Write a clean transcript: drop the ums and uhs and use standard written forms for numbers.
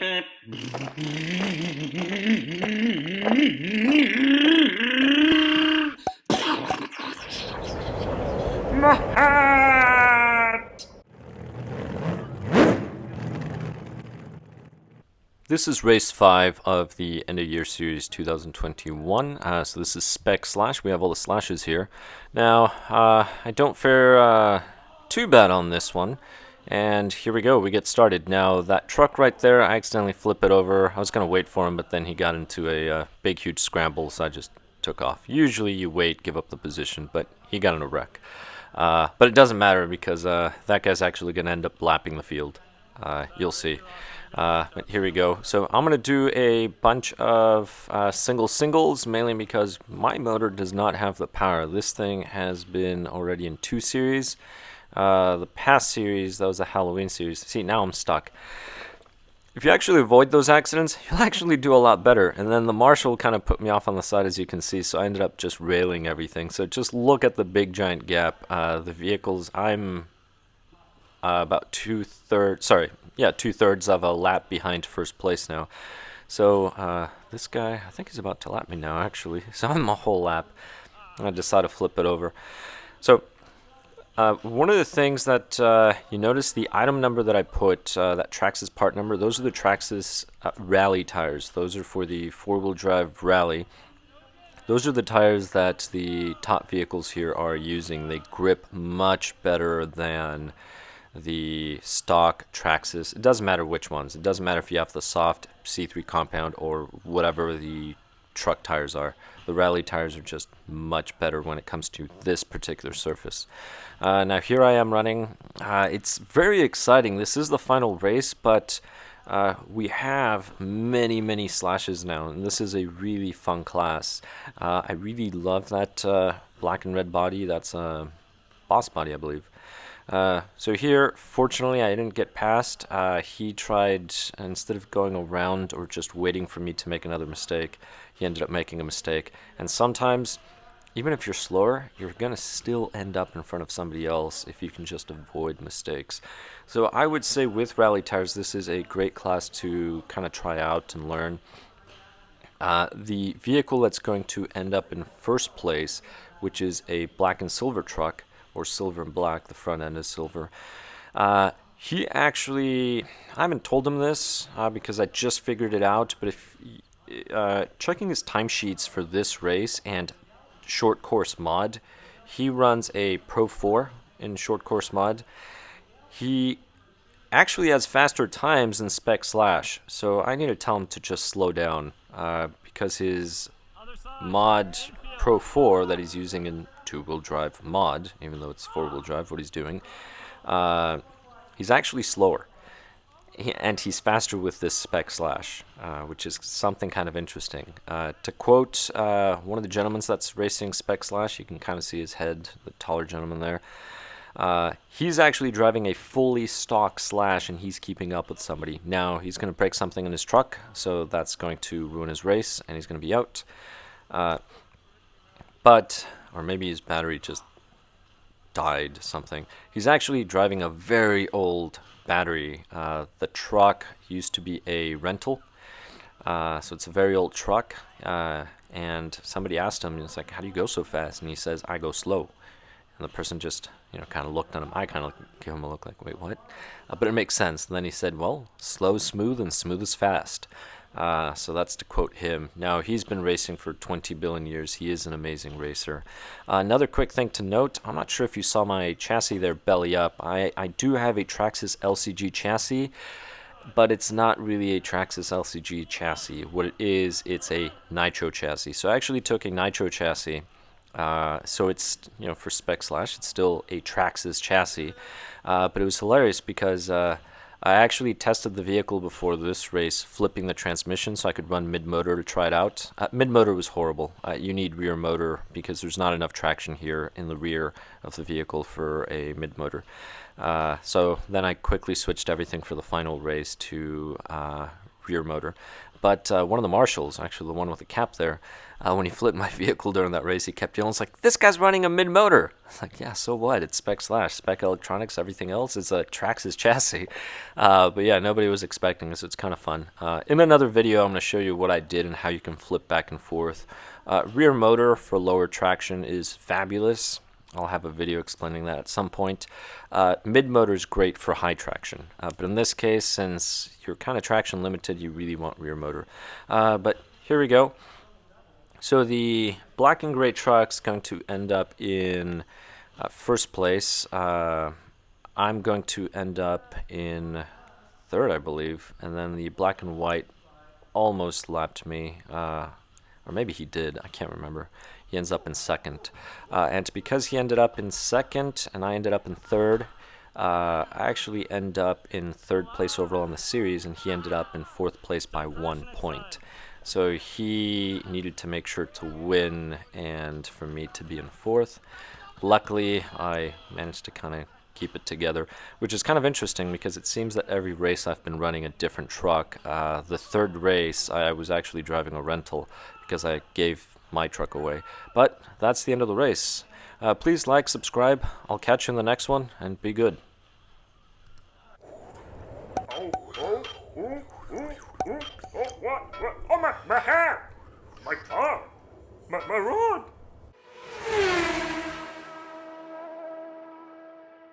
My hat! This is race 5 of the end of year series 2021. So this is Spec slash. We have all the slashes here. Now, I don't fare too bad on this one. And here we go, we get started. Now, that truck right there, I accidentally flip it over. I was going to wait for him, but then he got into a big, huge scramble, so I just took off. Usually you wait, give up the position, but he got in a wreck. But it doesn't matter because that guy's actually going to end up lapping the field. You'll see. But here we go. So I'm going to do a bunch of singles, mainly because my motor does not have the power. This thing has been already in 2 series. The past series, that was a Halloween series. See, now I'm stuck. If you actually avoid those accidents, you'll actually do a lot better. And then the marshal kind of put me off on the side, as you can see, so I ended up just railing everything. So just look at the big giant gap. The vehicles, I'm about two-thirds of a lap behind first place now. So this guy, I think he's about to lap me now, actually. So I'm a whole lap. I decided to flip it over. So one of the things that you notice, the item number that I put, that Traxxas part number, those are the Traxxas rally tires. Those are for the 4-wheel drive rally. Those are the tires that the top vehicles here are using. They grip much better than the stock Traxxas. It doesn't matter which ones. It doesn't matter if you have the soft C3 compound or whatever the truck tires are. The rally tires are just much better when it comes to this particular surface. Now here I am running. It's very exciting. This is the final race, but we have many slashes now, and this is a really fun class. I really love that black and red body. That's a boss body, I believe. So here, fortunately, I didn't get past. He tried, instead of going around or just waiting for me to make another mistake, he ended up making a mistake. And sometimes, even if you're slower, you're going to still end up in front of somebody else if you can just avoid mistakes. So I would say with rally tires, this is a great class to kind of try out and learn. The vehicle that's going to end up in first place, which is a black and silver truck, or silver and black, the front end is silver. He actually, I haven't told him this because I just figured it out, but if checking his timesheets for this race and short course mod, he runs a Pro 4 in short course mod. He actually has faster times than Spec slash, so I need to tell him to just slow down because his mod Pro 4 that he's using in 2-wheel drive mod, even though it's 4-wheel drive what he's doing, he's actually slower. And he's faster with this Spec slash, which is something kind of interesting. To quote one of the gentlemen that's racing Spec slash, you can kind of see his head, the taller gentleman there. He's actually driving a fully stock slash, and he's keeping up with somebody. Now, he's going to break something in his truck, so that's going to ruin his race, and he's going to be out. Or maybe his battery just died, something. He's actually driving a very old battery. The truck used to be a rental, so it's a very old truck, and somebody asked him, it's like, how do you go so fast? And he says, I go slow. And the person just, kind of looked at him. I kind of gave him a look like, wait, what? But it makes sense. And then he said, well, slow is smooth and smooth is fast. So that's to quote him. Now, he's been racing for 20 billion years. He is an amazing racer. Another quick thing to note, I'm not sure if you saw my chassis there belly up. I do have a Traxxas LCG chassis, but it's not really a Traxxas LCG chassis. What it is, it's a nitro chassis. So I actually took a nitro chassis. So it's, for Spec slash, it's still a Traxxas chassis. But it was hilarious because I actually tested the vehicle before this race, flipping the transmission so I could run mid-motor to try it out. Mid-motor was horrible. You need rear motor because there's not enough traction here in the rear of the vehicle for a mid-motor. So then I quickly switched everything for the final race to rear motor. But one of the marshals, actually the one with the cap there, when he flipped my vehicle during that race, he kept yelling, it's like, this guy's running a mid-motor. It's like, yeah, so what? It's Spec Electronics. Everything else is a Traxxas chassis. But yeah, nobody was expecting this. It's kind of fun. In another video, I'm going to show you what I did and how you can flip back and forth. Rear motor for lower traction is fabulous. I'll have a video explaining that at some point. Mid-motor is great for high traction, but in this case, since you're kind of traction limited, you really want rear motor. But here we go. So the black and gray truck's going to end up in first place. I'm going to end up in third, I believe, and then the black and white almost lapped me, or maybe he did, I can't remember. He ends up in second, and because he ended up in second and I ended up in third, I actually end up in third place overall in the series, and he ended up in fourth place by 1 point. So he needed to make sure to win and for me to be in fourth. Luckily, I managed to kind of keep it together, which is kind of interesting because it seems that every race I've been running a different truck. The third race, I was actually driving a rental because I gave my truck away. But that's the end of the race. Please like, subscribe. I'll catch you in the next one, and be good. What? Oh, my hat! My car! My rod!